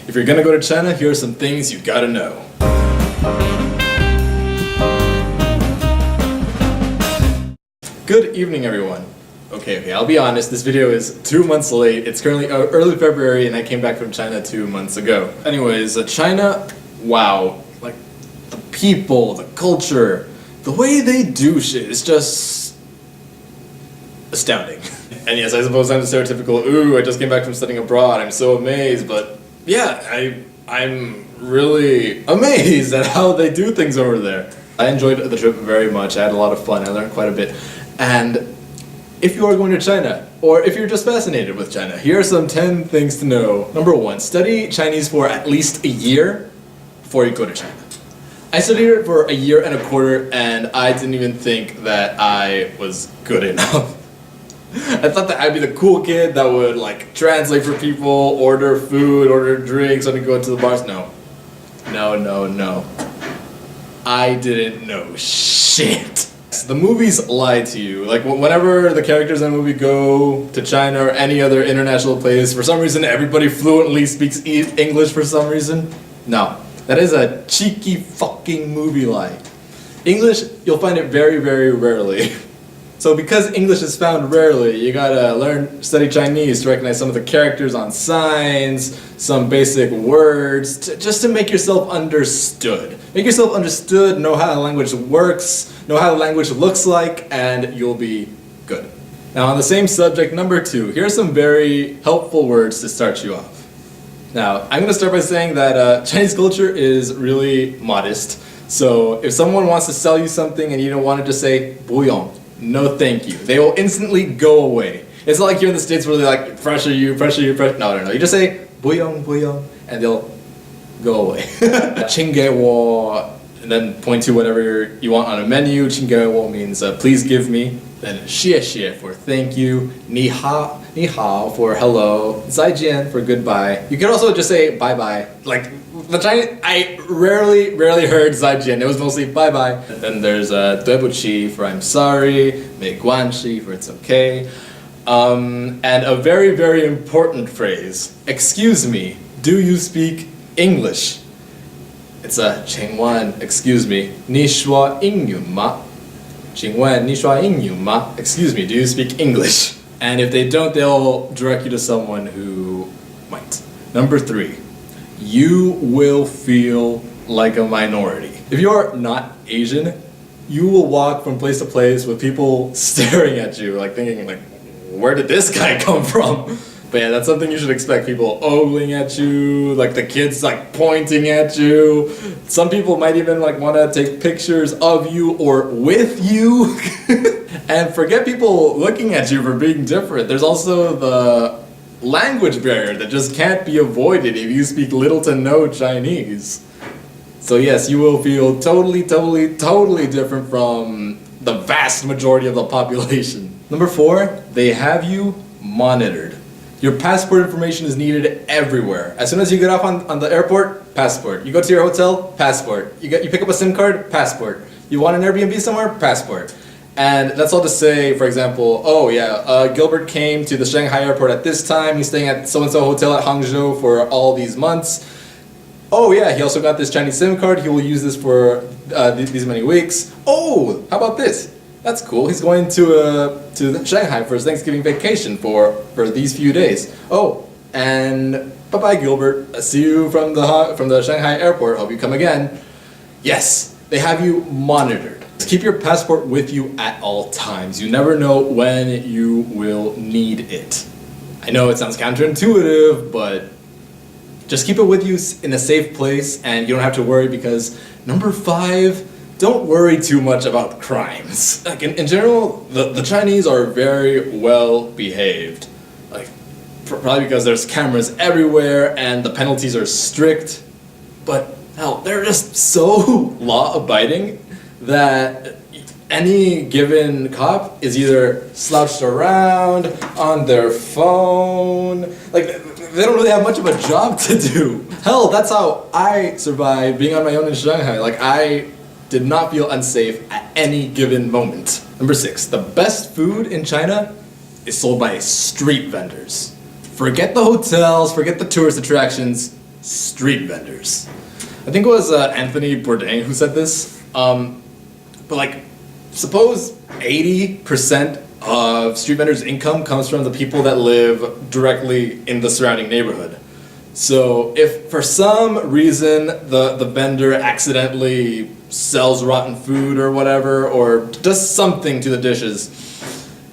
If you're gonna go to China, here are some things you gotta know. Good evening, everyone. Okay, I'll be honest, this video is 2 months late. It's currently early February and I came back from China 2 months ago. Anyways, China, wow. Like, the people, the culture, the way they do shit is just astounding. And yes, I suppose I'm the stereotypical, ooh, I just came back from studying abroad, I'm so amazed, but yeah, I'm really amazed at how they do things over there. I enjoyed the trip very much, I had a lot of fun, I learned quite a bit. And if you are going to China, or if you're just fascinated with China, here are some 10 things to know. Number 1, study Chinese for at least a year before you go to China. I studied it for a year and a quarter and I didn't even think that I was good enough. I thought that I'd be the cool kid that would like translate for people, order food, order drinks, and go to the bars. No. I didn't know shit. The movies lie to you. Like whenever the characters in a movie go to China or any other international place, for some reason everybody fluently speaks English for some reason. No, that is a cheeky fucking movie lie. English, you'll find it very, very rarely. So because English is found rarely, you gotta study Chinese to recognize some of the characters on signs, some basic words, just to make yourself understood. Make yourself understood, know how the language works, know how the language looks like, and you'll be good. Now on the same subject, number 2, here are some very helpful words to start you off. Now, I'm gonna start by saying that Chinese culture is really modest. So if someone wants to sell you something and you don't want to just say, 不用. No thank you. They will instantly go away. It's not like here in the States where they like pressure you. No. You just say 不用, and they'll go away. 请给我, and then point to whatever you want on a menu. 请给我 means please give me. Then 谢谢 for thank you. 你好 for hello. 再见 for goodbye. You can also just say bye bye. Like the Chinese, I rarely heard 再见. It was mostly bye bye. And then there's 对不起 for I'm sorry. 没关系 for it's okay. And a very, very important phrase. Excuse me, do you speak English? It's a 请问 excuse me. 你说英语吗? 请问你说英语吗? Excuse me, do you speak English? And if they don't, they'll direct you to someone who might. Number 3, you will feel like a minority. If you're not Asian, you will walk from place to place with people staring at you, like thinking like, where did this guy come from? But yeah, that's something you should expect. People ogling at you, like the kids like pointing at you. Some people might even like want to take pictures of you or with you. And forget people looking at you for being different. There's also the language barrier that just can't be avoided if you speak little to no Chinese. So yes, you will feel totally different from the vast majority of the population. Number 4, they have you monitored. Your passport information is needed everywhere. As soon as you get off on the airport, passport. You go to your hotel, passport. You pick up a SIM card, passport. You want an Airbnb somewhere, passport. And that's all to say, for example, oh yeah, Gilbert came to the Shanghai airport at this time, he's staying at so-and-so hotel at Hangzhou for all these months. Oh yeah, he also got this Chinese SIM card, he will use this for these many weeks. Oh, how about this? That's cool, he's going to Shanghai for his Thanksgiving vacation for these few days. Oh, and bye-bye Gilbert, see you from the Shanghai airport, hope you come again. Yes, they have you monitored. Keep your passport with you at all times. You never know when you will need it. I know it sounds counterintuitive, but just keep it with you in a safe place and you don't have to worry because number 5, don't worry too much about crimes. Like in general, the Chinese are very well behaved. Like probably because there's cameras everywhere and the penalties are strict. But hell, they're just so law-abiding that any given cop is either slouched around on their phone, like they don't really have much of a job to do. Hell, that's how I survived being on my own in Shanghai. Like I did not feel unsafe at any given moment. Number 6, the best food in China is sold by street vendors. Forget the hotels, forget the tourist attractions, street vendors. I think it was Anthony Bourdain who said this. But like, suppose 80% of street vendors' income comes from the people that live directly in the surrounding neighborhood. So if for some reason the vendor accidentally sells rotten food or whatever, or does something to the dishes,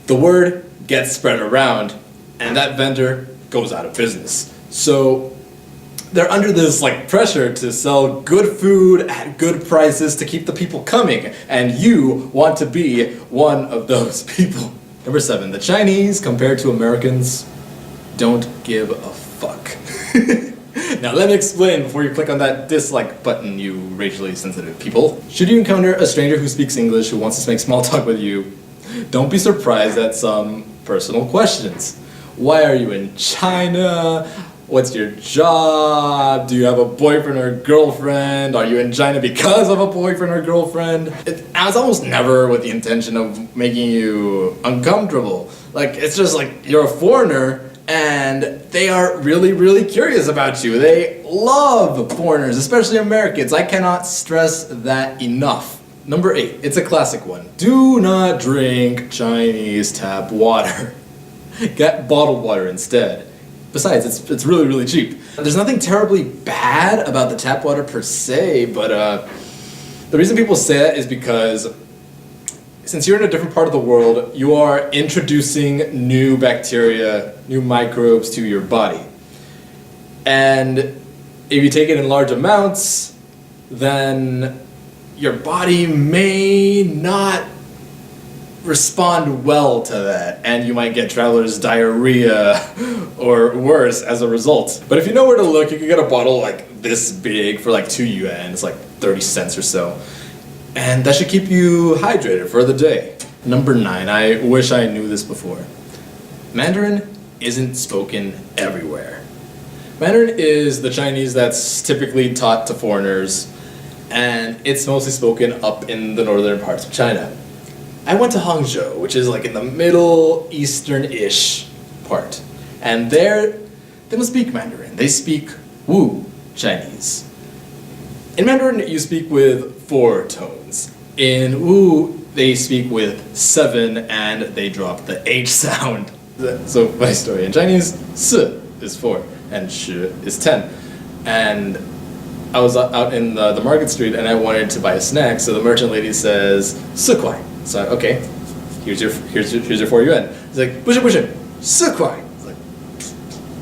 the word gets spread around and that vendor goes out of business. So they're under this like pressure to sell good food at good prices to keep the people coming, and you want to be one of those people. Number 7, the Chinese compared to Americans don't give a fuck. Now let me explain before you click on that dislike button, you racially sensitive people. Should you encounter a stranger who speaks English who wants to make small talk with you, don't be surprised at some personal questions. Why are you in China? What's your job? Do you have a boyfriend or girlfriend? Are you in China because of a boyfriend or girlfriend? It's almost never with the intention of making you uncomfortable. Like, it's just like you're a foreigner and they are really, really curious about you. They love foreigners, especially Americans. I cannot stress that enough. Number 8, it's a classic one. Do not drink Chinese tap water. Get bottled water instead. Besides, it's really, really cheap. There's nothing terribly bad about the tap water per se, but the reason people say that is because since you're in a different part of the world, you are introducing new bacteria, new microbes to your body. And if you take it in large amounts, then your body may not respond well to that, and you might get traveler's diarrhea or worse as a result. But if you know where to look, you can get a bottle like this big for like 2 yuan, it's like 30 cents or so. And that should keep you hydrated for the day. Number 9, I wish I knew this before. Mandarin isn't spoken everywhere. Mandarin is the Chinese that's typically taught to foreigners, and it's mostly spoken up in the northern parts of China. I went to Hangzhou, which is like in the Middle Eastern-ish part, and there they don't speak Mandarin. They speak Wu Chinese. In Mandarin, you speak with 4 tones. In Wu, they speak with 7, and they drop the H sound. So, my story. In Chinese, 4 is 4, and 10 is 10. And I was out in the market street, and I wanted to buy a snack, so the merchant lady says, 4 kuai. So, okay, here's your 4 yuan. It's like, 不是不是4块. It's like,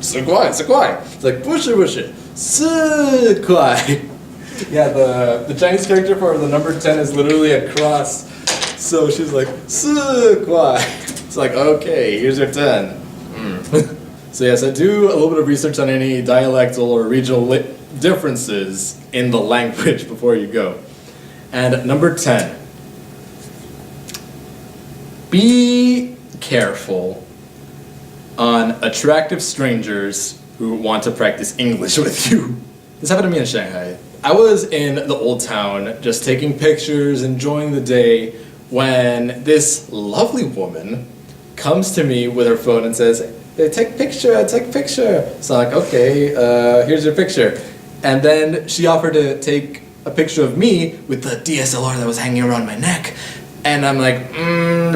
4块, 4块. It's like, 不是不是4块. Yeah, the Chinese character for the number 10 is literally a cross. So she's like, 4块. It's like, okay, here's your 10. So yes, I do a little bit of research on any dialectal or regional differences in the language before you go. And number 10. Be careful on attractive strangers who want to practice English with you. This happened to me in Shanghai. I was in the old town just taking pictures, enjoying the day, when this lovely woman comes to me with her phone and says, hey, take picture. So I'm like, okay, here's your picture. And then she offered to take a picture of me with the DSLR that was hanging around my neck. And I'm like,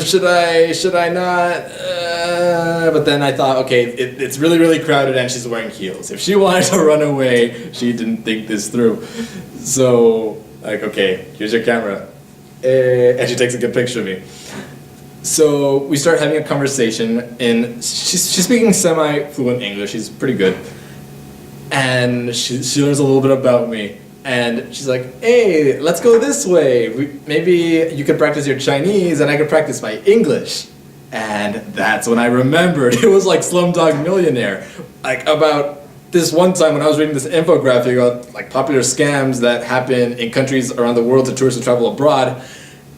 should I not? But then I thought, okay, it's really, really crowded and she's wearing heels. If she wanted to run away, she didn't think this through. So, like, okay, here's your camera. And she takes a good picture of me. So we start having a conversation, and she's speaking semi-fluent English, she's pretty good. And she learns a little bit about me. And she's like, hey, let's go this way. Maybe you could practice your Chinese and I could practice my English. And that's when I remembered. It was like Slumdog Millionaire. Like about this one time when I was reading this infographic about like popular scams that happen in countries around the world to tourists who travel abroad.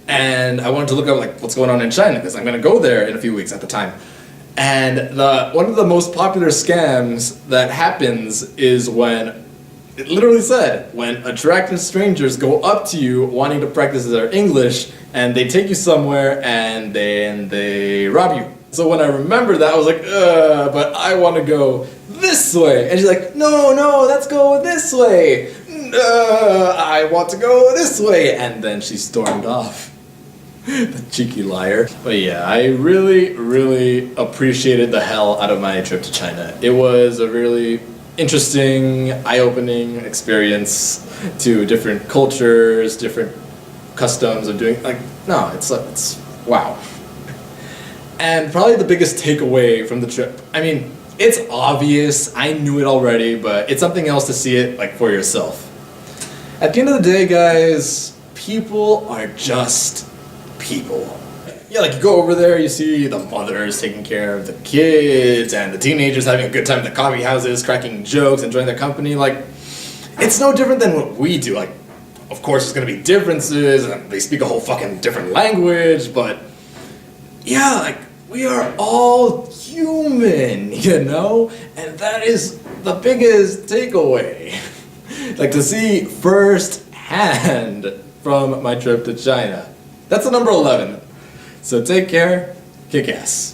And I wanted to look up like what's going on in China because I'm going to go there in a few weeks at the time. And one of the most popular scams that happens is when, it literally said, when attractive strangers go up to you wanting to practice their English and they take you somewhere and then they rob you. So when I remembered that, I was like, but I want to go this way. And she's like, no, let's go this way. I want to go this way. And then she stormed off. The cheeky liar. But yeah, I really appreciated the hell out of my trip to China. It was a really interesting, eye-opening experience to different cultures, different customs of doing, it's wow. And probably the biggest takeaway from the trip, I mean, it's obvious, I knew it already, but it's something else to see it like for yourself. At the end of the day, guys, people are just people. Yeah, like you go over there, you see the mothers taking care of the kids and the teenagers having a good time in the coffee houses, cracking jokes, enjoying their company. Like, it's no different than what we do. Like, of course, there's gonna be differences, and they speak a whole fucking different language, but yeah, like, we are all human, you know? And that is the biggest takeaway. Like, to see firsthand from my trip to China. That's the number 11. So take care, kick ass.